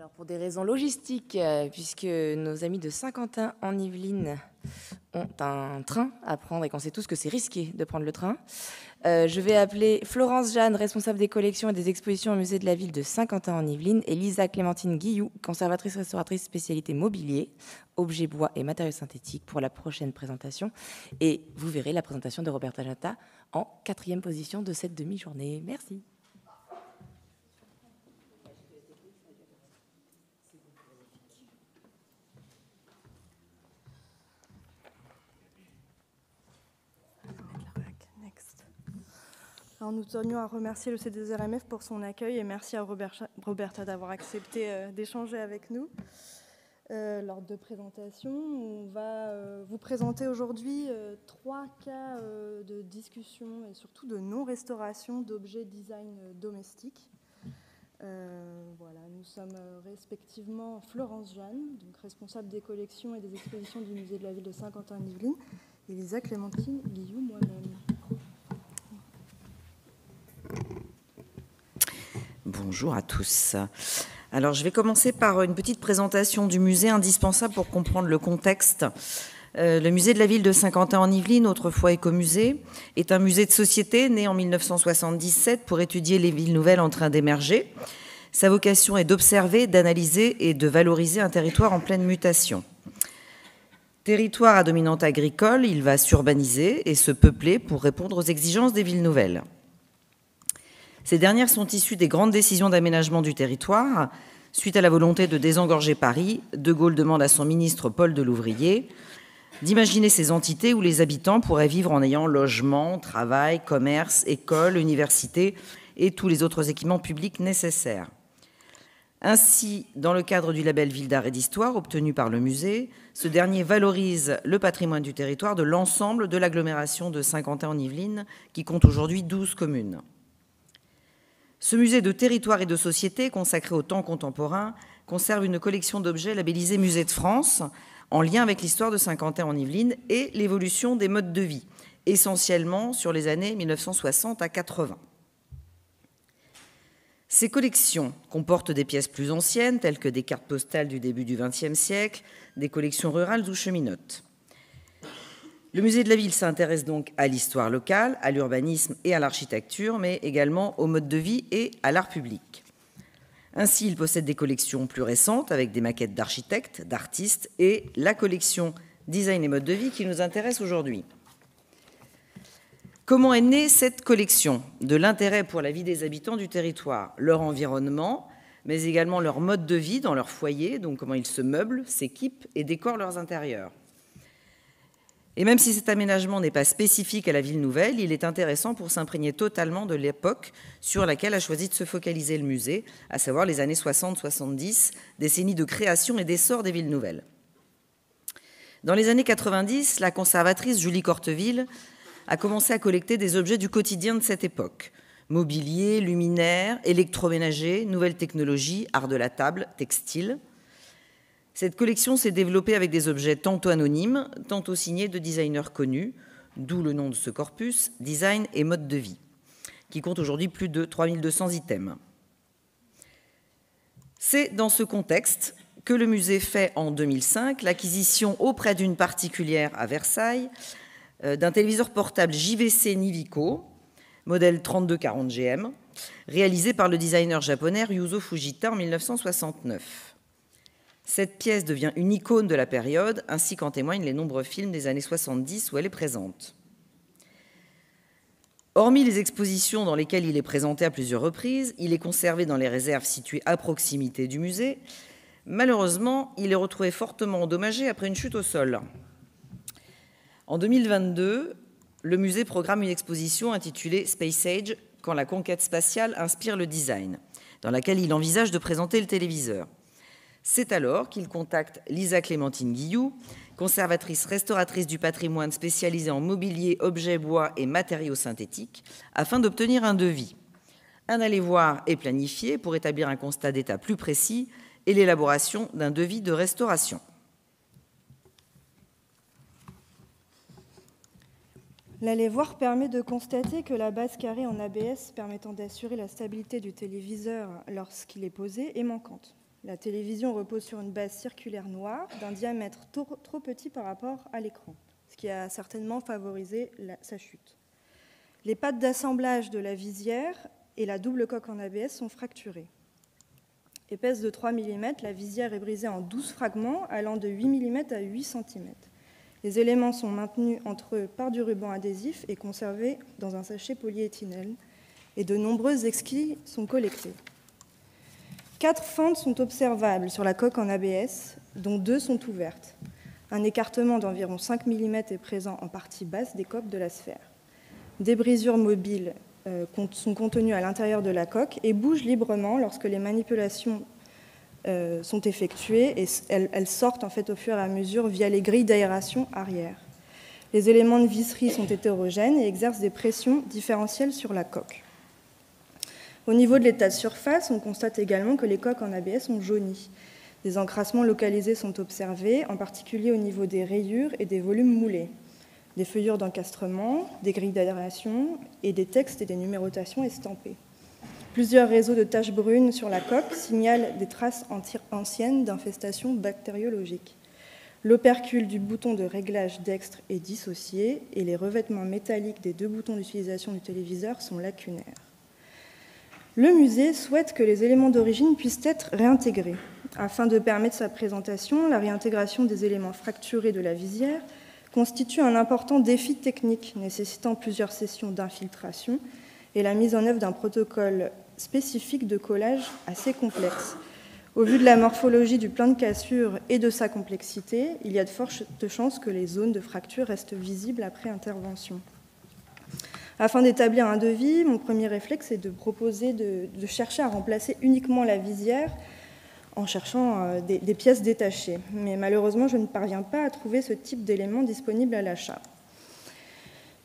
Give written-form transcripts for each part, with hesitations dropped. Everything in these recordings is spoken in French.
Alors pour des raisons logistiques, puisque nos amis de Saint-Quentin en Yvelines ont un train à prendre et qu'on sait tous que c'est risqué de prendre le train, je vais appeler Florence Jeanne, responsable des collections et des expositions au musée de la ville de Saint-Quentin en Yvelines, et Lisa Clémentine Guilloux, conservatrice restauratrice spécialité mobilier, objets bois et matériaux synthétiques, pour la prochaine présentation. Et vous verrez la présentation de Roberta Jatta en 4e position de cette demi-journée. Merci. Alors, nous tenions à remercier le C2RMF pour son accueil et merci à Roberta d'avoir accepté d'échanger avec nous. Lors de présentation, on va vous présenter aujourd'hui 3 cas de discussion et surtout de non-restauration d'objets design domestiques. Voilà, nous sommes respectivement Florence Jeanne, donc responsable des collections et des expositions du musée de la ville de Saint-Quentin-en-Yvelines, et Lisa Clémentine Guilloux, moi-même. Bonjour à tous. Alors, je vais commencer par une petite présentation du musée indispensable pour comprendre le contexte. Le musée de la ville de Saint-Quentin-en-Yvelines, autrefois écomusée, est un musée de société né en 1977 pour étudier les villes nouvelles en train d'émerger. Sa vocation est d'observer, d'analyser et de valoriser un territoire en pleine mutation. Territoire à dominante agricole, il va s'urbaniser et se peupler pour répondre aux exigences des villes nouvelles. Ces dernières sont issues des grandes décisions d'aménagement du territoire. Suite à la volonté de désengorger Paris, De Gaulle demande à son ministre Paul Delouvrier d'imaginer ces entités où les habitants pourraient vivre en ayant logement, travail, commerce, école, université et tous les autres équipements publics nécessaires. Ainsi, dans le cadre du label Ville d'art et d'histoire obtenu par le musée, ce dernier valorise le patrimoine du territoire de l'ensemble de l'agglomération de Saint-Quentin-en-Yvelines, qui compte aujourd'hui 12 communes. Ce musée de territoire et de société, consacré au temps contemporain, conserve une collection d'objets labellisés Musée de France, en lien avec l'histoire de Saint-Quentin-en-Yvelines et l'évolution des modes de vie, essentiellement sur les années 1960 à 80. Ces collections comportent des pièces plus anciennes, telles que des cartes postales du début du XXe siècle, des collections rurales ou cheminotes. Le musée de la ville s'intéresse donc à l'histoire locale, à l'urbanisme et à l'architecture, mais également au mode de vie et à l'art public. Ainsi, il possède des collections plus récentes avec des maquettes d'architectes, d'artistes et la collection Design et mode de vie qui nous intéresse aujourd'hui. Comment est née cette collection? De l'intérêt pour la vie des habitants du territoire, leur environnement, mais également leur mode de vie dans leur foyer, donc comment ils se meublent, s'équipent et décorent leurs intérieurs. Et même si cet aménagement n'est pas spécifique à la ville nouvelle, il est intéressant pour s'imprégner totalement de l'époque sur laquelle a choisi de se focaliser le musée, à savoir les années 60-70, décennie de création et d'essor des villes nouvelles. Dans les années 90, la conservatrice Julie Corteville a commencé à collecter des objets du quotidien de cette époque. Mobilier, luminaires, électroménager, nouvelles technologies, art de la table, textile. Cette collection s'est développée avec des objets tantôt anonymes, tantôt signés de designers connus, d'où le nom de ce corpus, Design et mode de vie, qui compte aujourd'hui plus de 3200 items. C'est dans ce contexte que le musée fait en 2005 l'acquisition auprès d'une particulière à Versailles d'un téléviseur portable JVC Nivico, modèle 3240 GM, réalisé par le designer japonais Ryuzo Fujita en 1969. Cette pièce devient une icône de la période, ainsi qu'en témoignent les nombreux films des années 70 où elle est présente. Hormis les expositions dans lesquelles il est présenté à plusieurs reprises, il est conservé dans les réserves situées à proximité du musée. Malheureusement, il est retrouvé fortement endommagé après une chute au sol. En 2022, le musée programme une exposition intitulée Space Age, quand la conquête spatiale inspire le design, dans laquelle il envisage de présenter le téléviseur. C'est alors qu'il contacte Lisa Clémentine Guilloux, conservatrice restauratrice du patrimoine spécialisée en mobilier, objets, bois et matériaux synthétiques, afin d'obtenir un devis. Un aller-voir est planifié pour établir un constat d'état plus précis et l'élaboration d'un devis de restauration. L'aller-voir permet de constater que la base carrée en ABS permettant d'assurer la stabilité du téléviseur lorsqu'il est posé est manquante. La télévision repose sur une base circulaire noire d'un diamètre trop petit par rapport à l'écran, ce qui a certainement favorisé sa chute. Les pattes d'assemblage de la visière et la double coque en ABS sont fracturées. Épaisse de 3 mm, la visière est brisée en 12 fragments allant de 8 mm à 8 cm. Les éléments sont maintenus entre eux par du ruban adhésif et conservés dans un sachet polyéthylène, et de nombreuses esquilles sont collectées. 4 fentes sont observables sur la coque en ABS, dont 2 sont ouvertes. Un écartement d'environ 5 mm est présent en partie basse des coques de la sphère. Des brisures mobiles sont contenues à l'intérieur de la coque et bougent librement lorsque les manipulations sont effectuées, et elles sortent en fait au fur et à mesure via les grilles d'aération arrière. Les éléments de visserie sont hétérogènes et exercent des pressions différentielles sur la coque. Au niveau de l'état de surface, on constate également que les coques en ABS ont jauni. Des encrassements localisés sont observés, en particulier au niveau des rayures et des volumes moulés. Des feuillures d'encastrement, des grilles d'aération et des textes et des numérotations estampées. Plusieurs réseaux de taches brunes sur la coque signalent des traces anciennes d'infestations bactériologiques. L'opercule du bouton de réglage dextre est dissocié et les revêtements métalliques des 2 boutons d'utilisation du téléviseur sont lacunaires. Le musée souhaite que les éléments d'origine puissent être réintégrés. Afin de permettre sa présentation, la réintégration des éléments fracturés de la visière constitue un important défi technique nécessitant plusieurs sessions d'infiltration et la mise en œuvre d'un protocole spécifique de collage assez complexe. Au vu de la morphologie du plan de cassure et de sa complexité, il y a de fortes chances que les zones de fracture restent visibles après intervention. Afin d'établir un devis, mon premier réflexe est de proposer de chercher à remplacer uniquement la visière en cherchant des pièces détachées. Mais malheureusement, je ne parviens pas à trouver ce type d'éléments disponibles à l'achat.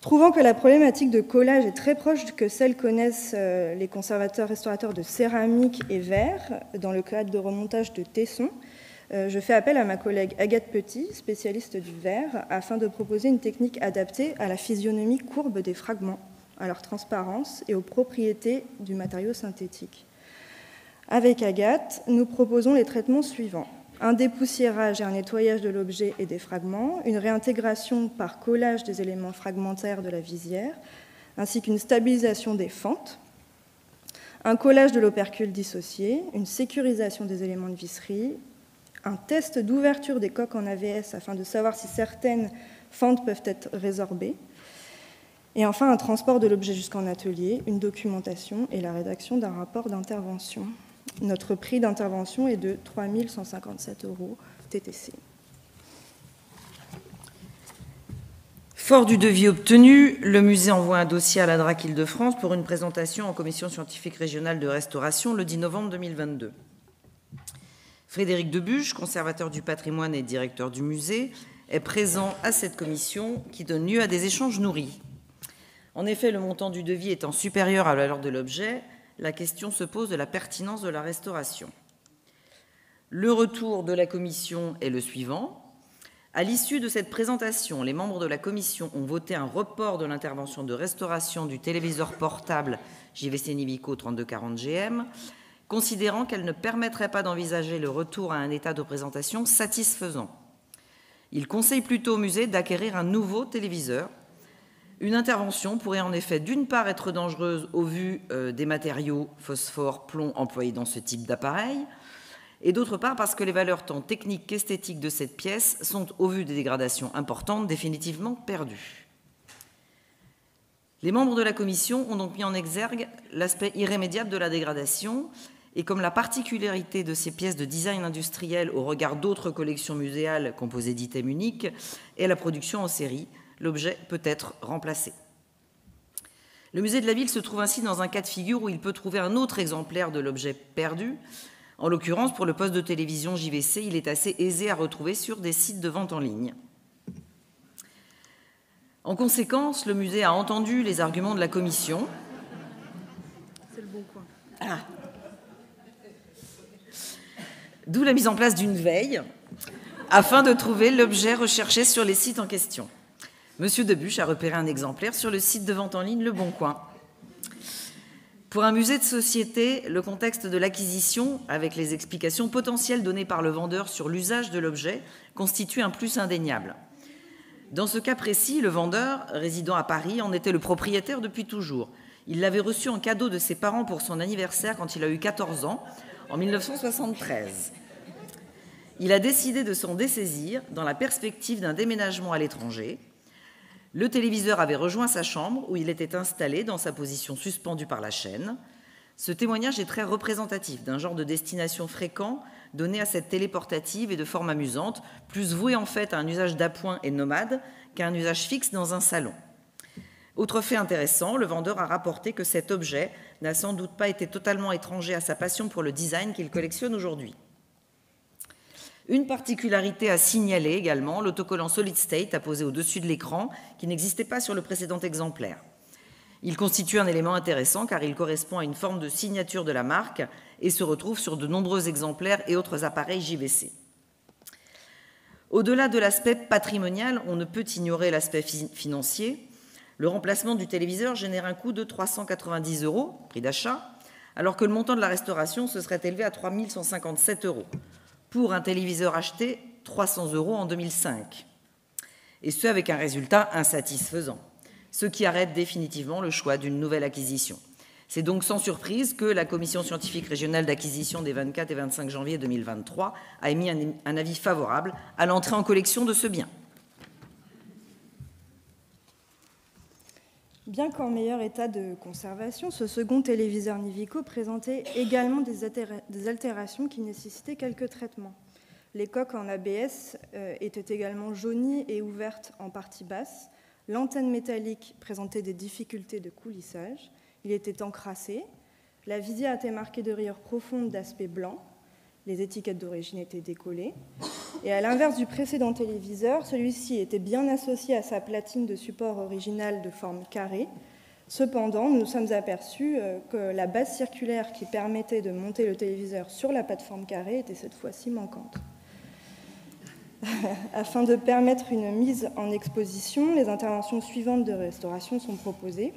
Trouvant que la problématique de collage est très proche que celle connaissent les conservateurs-restaurateurs de céramique et verre dans le cadre de remontage de tessons, je fais appel à ma collègue Agathe Petit, spécialiste du verre, afin de proposer une technique adaptée à la physionomie courbe des fragments, à leur transparence et aux propriétés du matériau synthétique. Avec Agathe, nous proposons les traitements suivants. Un dépoussiérage et un nettoyage de l'objet et des fragments, une réintégration par collage des éléments fragmentaires de la visière, ainsi qu'une stabilisation des fentes, un collage de l'opercule dissocié, une sécurisation des éléments de visserie, un test d'ouverture des coques en AVS afin de savoir si certaines fentes peuvent être résorbées, et enfin un transport de l'objet jusqu'en atelier, une documentation et la rédaction d'un rapport d'intervention. Notre prix d'intervention est de 3 157 € TTC. Fort du devis obtenu, le musée envoie un dossier à la DRAC Île-de-France pour une présentation en commission scientifique régionale de restauration le 10 novembre 2022. Frédéric Debuche, conservateur du patrimoine et directeur du musée, est présent à cette commission qui donne lieu à des échanges nourris. En effet, le montant du devis étant supérieur à la valeur de l'objet, la question se pose de la pertinence de la restauration. Le retour de la commission est le suivant. À l'issue de cette présentation, les membres de la commission ont voté un report de l'intervention de restauration du téléviseur portable JVC Nibico 3240 GM, considérant qu'elle ne permettrait pas d'envisager le retour à un état de présentation satisfaisant. Il conseille plutôt au musée d'acquérir un nouveau téléviseur. Une intervention pourrait en effet d'une part être dangereuse au vu des matériaux phosphore, plomb employés dans ce type d'appareil, et d'autre part parce que les valeurs tant techniques qu'esthétiques de cette pièce sont, au vu des dégradations importantes, définitivement perdues. Les membres de la commission ont donc mis en exergue l'aspect irrémédiable de la dégradation, et comme la particularité de ces pièces de design industriel au regard d'autres collections muséales composées d'items uniques est la production en série, l'objet peut être remplacé. Le musée de la ville se trouve ainsi dans un cas de figure où il peut trouver un autre exemplaire de l'objet perdu. En l'occurrence, pour le poste de télévision JVC, il est assez aisé à retrouver sur des sites de vente en ligne. En conséquence, le musée a entendu les arguments de la commission. C'est le bon coin. Ah. D'où la mise en place d'une veille afin de trouver l'objet recherché sur les sites en question. Monsieur Debuche a repéré un exemplaire sur le site de vente en ligne Le Bon Coin. Pour un musée de société, le contexte de l'acquisition, avec les explications potentielles données par le vendeur sur l'usage de l'objet, constitue un plus indéniable. Dans ce cas précis, le vendeur, résidant à Paris, en était le propriétaire depuis toujours. Il l'avait reçu en cadeau de ses parents pour son anniversaire quand il a eu 14 ans, en 1973. Il a décidé de s'en dessaisir dans la perspective d'un déménagement à l'étranger. Le téléviseur avait rejoint sa chambre où il était installé dans sa position suspendue par la chaîne. Ce témoignage est très représentatif d'un genre de destination fréquent donné à cette télé portative et de forme amusante, plus voué en fait à un usage d'appoint et nomade qu'à un usage fixe dans un salon. Autre fait intéressant, le vendeur a rapporté que cet objet n'a sans doute pas été totalement étranger à sa passion pour le design qu'il collectionne aujourd'hui. Une particularité à signaler également, l'autocollant Solid State apposé au-dessus de l'écran qui n'existait pas sur le précédent exemplaire. Il constitue un élément intéressant car il correspond à une forme de signature de la marque et se retrouve sur de nombreux exemplaires et autres appareils JVC. Au-delà de l'aspect patrimonial, on ne peut ignorer l'aspect financier. Le remplacement du téléviseur génère un coût de 390 €, prix d'achat, alors que le montant de la restauration se serait élevé à 3 157 €. Pour un téléviseur acheté 300 € en 2005. Et ce, avec un résultat insatisfaisant, ce qui arrête définitivement le choix d'une nouvelle acquisition. C'est donc sans surprise que la Commission scientifique régionale d'acquisition des 24 et 25 janvier 2023 a émis un avis favorable à l'entrée en collection de ce bien. Bien qu'en meilleur état de conservation, ce second téléviseur Nivico présentait également des altérations qui nécessitaient quelques traitements. Les coques en ABS étaient également jaunies et ouvertes en partie basse. L'antenne métallique présentait des difficultés de coulissage. Il était encrassé. La visière était marquée de rayures profondes d'aspect blanc. Les étiquettes d'origine étaient décollées. Et à l'inverse du précédent téléviseur, celui-ci était bien associé à sa platine de support originale de forme carrée. Cependant, nous nous sommes aperçus que la base circulaire qui permettait de monter le téléviseur sur la plateforme carrée était cette fois-ci manquante. Afin de permettre une mise en exposition, les interventions suivantes de restauration sont proposées.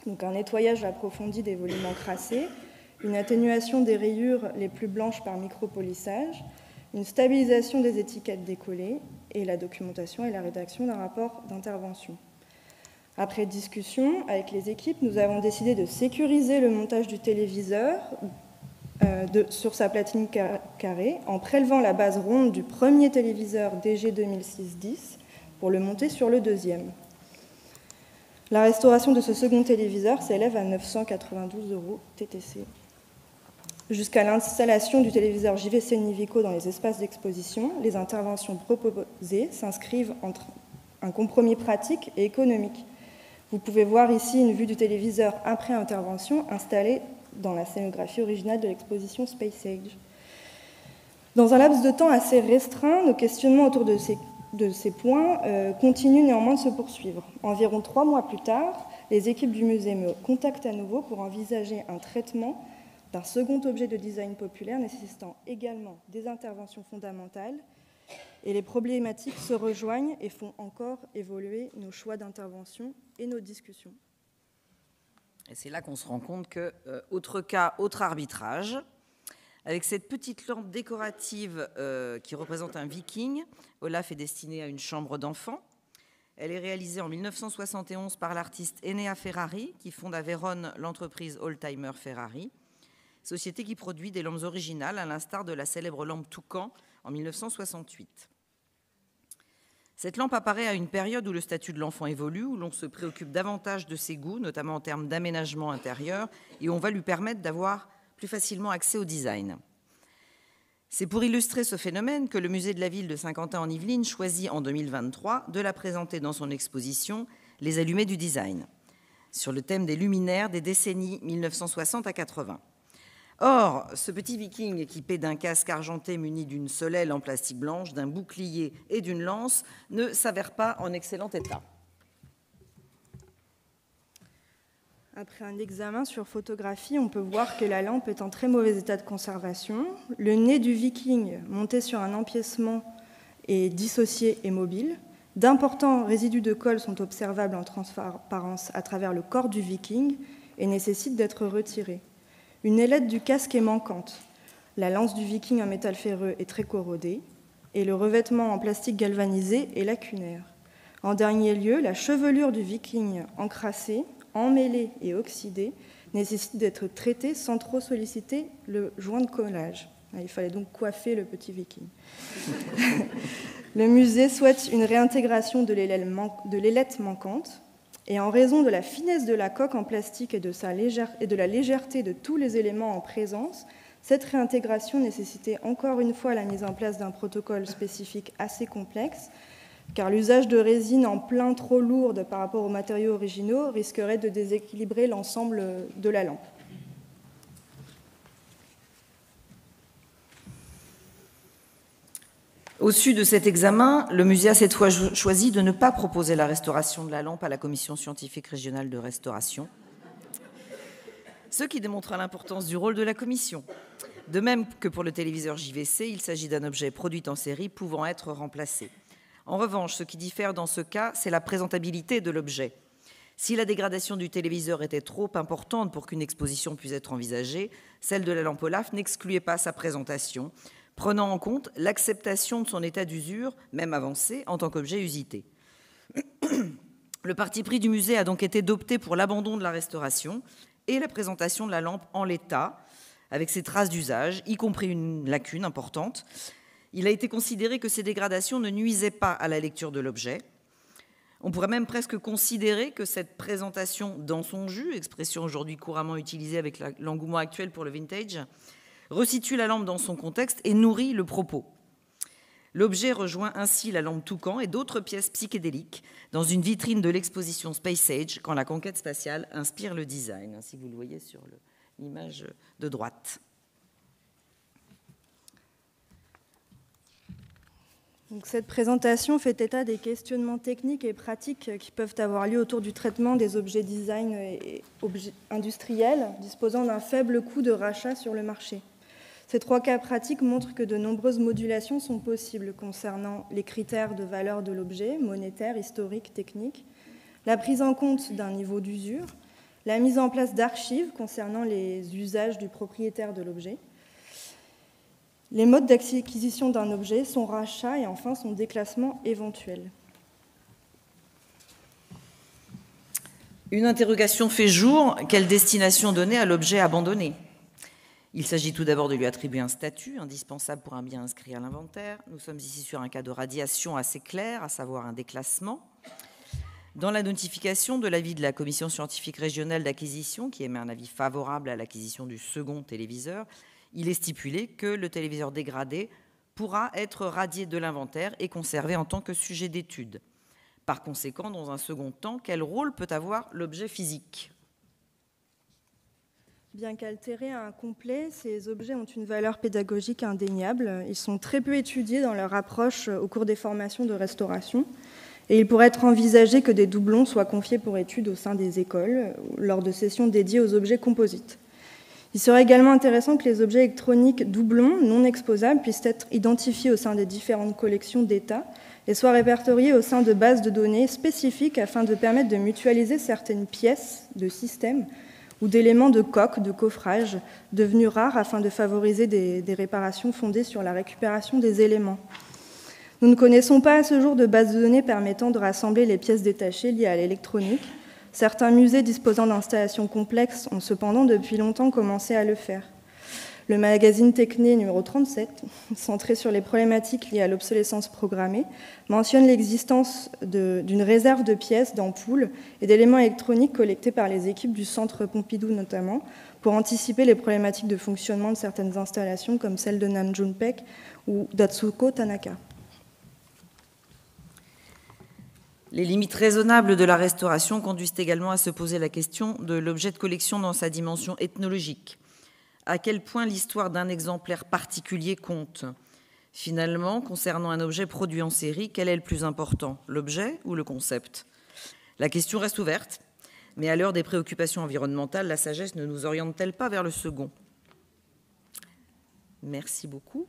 Donc un nettoyage approfondi des volumes encrassés, une atténuation des rayures les plus blanches par micropolissage, une stabilisation des étiquettes décollées et la documentation et la rédaction d'un rapport d'intervention. Après discussion avec les équipes, nous avons décidé de sécuriser le montage du téléviseur sur sa platine carrée en prélevant la base ronde du premier téléviseur DG 2006-10 pour le monter sur le deuxième. La restauration de ce second téléviseur s'élève à 992 € TTC. Jusqu'à l'installation du téléviseur JVC Nivico dans les espaces d'exposition, les interventions proposées s'inscrivent entre un compromis pratique et économique. Vous pouvez voir ici une vue du téléviseur après intervention installé dans la scénographie originale de l'exposition Space Age. Dans un laps de temps assez restreint, nos questionnements autour de ces points continuent néanmoins de se poursuivre. Environ 3 mois plus tard, les équipes du musée me contactent à nouveau pour envisager un traitement d'un second objet de design populaire nécessitant également des interventions fondamentales. Et les problématiques se rejoignent et font encore évoluer nos choix d'intervention et nos discussions. Et c'est là qu'on se rend compte que, autre cas, autre arbitrage. Avec cette petite lampe décorative qui représente un viking, Olaf est destiné à une chambre d'enfant. Elle est réalisée en 1971 par l'artiste Enea Ferrari, qui fonde à Vérone l'entreprise Oldtimer Ferrari, société qui produit des lampes originales, à l'instar de la célèbre lampe Toucan en 1968. Cette lampe apparaît à une période où le statut de l'enfant évolue, où l'on se préoccupe davantage de ses goûts, notamment en termes d'aménagement intérieur, et où on va lui permettre d'avoir plus facilement accès au design. C'est pour illustrer ce phénomène que le musée de la ville de Saint-Quentin en Yvelines choisit en 2023 de la présenter dans son exposition « Les allumés du design », sur le thème des luminaires des décennies 1960 à 80. Or, ce petit viking équipé d'un casque argenté muni d'une solelle en plastique blanche, d'un bouclier et d'une lance ne s'avère pas en excellent état. Après un examen sur photographie, on peut voir que la lampe est en très mauvais état de conservation. Le nez du viking, monté sur un empiècement, est dissocié et mobile. D'importants résidus de colle sont observables en transparence à travers le corps du viking et nécessite d'être retirée. Une ailette du casque est manquante. La lance du Viking en métal ferreux est très corrodée et le revêtement en plastique galvanisé est lacunaire. En dernier lieu, la chevelure du Viking encrassée, emmêlée et oxydée nécessite d'être traitée sans trop solliciter le joint de collage. Il fallait donc coiffer le petit Viking. Le musée souhaite une réintégration de l'ailette manquante et en raison de la finesse de la coque en plastique et de la légèreté de tous les éléments en présence, cette réintégration nécessitait encore une fois la mise en place d'un protocole spécifique assez complexe, car l'usage de résine en plein trop lourde par rapport aux matériaux originaux risquerait de déséquilibrer l'ensemble de la lampe. Au su de cet examen, le musée a cette fois choisi de ne pas proposer la restauration de la lampe à la Commission scientifique régionale de restauration, ce qui démontre l'importance du rôle de la Commission. De même que pour le téléviseur JVC, il s'agit d'un objet produit en série pouvant être remplacé. En revanche, ce qui diffère dans ce cas, c'est la présentabilité de l'objet. Si la dégradation du téléviseur était trop importante pour qu'une exposition puisse être envisagée, celle de la lampe Olaf n'excluait pas sa présentation, prenant en compte l'acceptation de son état d'usure, même avancé, en tant qu'objet usité. Le parti pris du musée a donc été d'opter pour l'abandon de la restauration et la présentation de la lampe en l'état, avec ses traces d'usage, y compris une lacune importante. Il a été considéré que ces dégradations ne nuisaient pas à la lecture de l'objet. On pourrait même presque considérer que cette présentation dans son jus, expression aujourd'hui couramment utilisée avec l'engouement actuel pour le vintage, resitue la lampe dans son contexte et nourrit le propos. L'objet rejoint ainsi la lampe Toucan et d'autres pièces psychédéliques dans une vitrine de l'exposition Space Age quand la conquête spatiale inspire le design, ainsi que vous le voyez sur l'image de droite. Donc, cette présentation fait état des questionnements techniques et pratiques qui peuvent avoir lieu autour du traitement des objets design et objets industriels disposant d'un faible coût de rachat sur le marché. Ces trois cas pratiques montrent que de nombreuses modulations sont possibles concernant les critères de valeur de l'objet, monétaire, historique, technique, la prise en compte d'un niveau d'usure, la mise en place d'archives concernant les usages du propriétaire de l'objet, les modes d'acquisition d'un objet, son rachat et enfin son déclassement éventuel. Une interrogation fait jour, quelle destination donner à l'objet abandonné ? Il s'agit tout d'abord de lui attribuer un statut indispensable pour un bien inscrit à l'inventaire. Nous sommes ici sur un cas de radiation assez clair, à savoir un déclassement. Dans la notification de l'avis de la Commission scientifique régionale d'acquisition, qui émet un avis favorable à l'acquisition du second téléviseur, il est stipulé que le téléviseur dégradé pourra être radié de l'inventaire et conservé en tant que sujet d'étude. Par conséquent, dans un second temps, quel rôle peut avoir l'objet physique ? Bien qu'altérés à incomplet, ces objets ont une valeur pédagogique indéniable. Ils sont très peu étudiés dans leur approche au cours des formations de restauration. Et il pourrait être envisagé que des doublons soient confiés pour études au sein des écoles lors de sessions dédiées aux objets composites. Il serait également intéressant que les objets électroniques doublons non exposables puissent être identifiés au sein des différentes collections d'État et soient répertoriés au sein de bases de données spécifiques afin de permettre de mutualiser certaines pièces de systèmes ou d'éléments de coque, de coffrage, devenus rares afin de favoriser des réparations fondées sur la récupération des éléments. Nous ne connaissons pas à ce jour de base de données permettant de rassembler les pièces détachées liées à l'électronique. Certains musées disposant d'installations complexes ont cependant depuis longtemps commencé à le faire. Le magazine Techné numéro 37, centré sur les problématiques liées à l'obsolescence programmée, mentionne l'existence d'une réserve de pièces, d'ampoules et d'éléments électroniques collectés par les équipes du Centre Pompidou notamment, pour anticiper les problématiques de fonctionnement de certaines installations comme celle de Nam June Paik ou d'Atsuko Tanaka. Les limites raisonnables de la restauration conduisent également à se poser la question de l'objet de collection dans sa dimension ethnologique. À quel point l'histoire d'un exemplaire particulier compte ? Finalement, concernant un objet produit en série, quel est le plus important, l'objet ou le concept ? La question reste ouverte, mais à l'heure des préoccupations environnementales, la sagesse ne nous oriente-t-elle pas vers le second ? Merci beaucoup.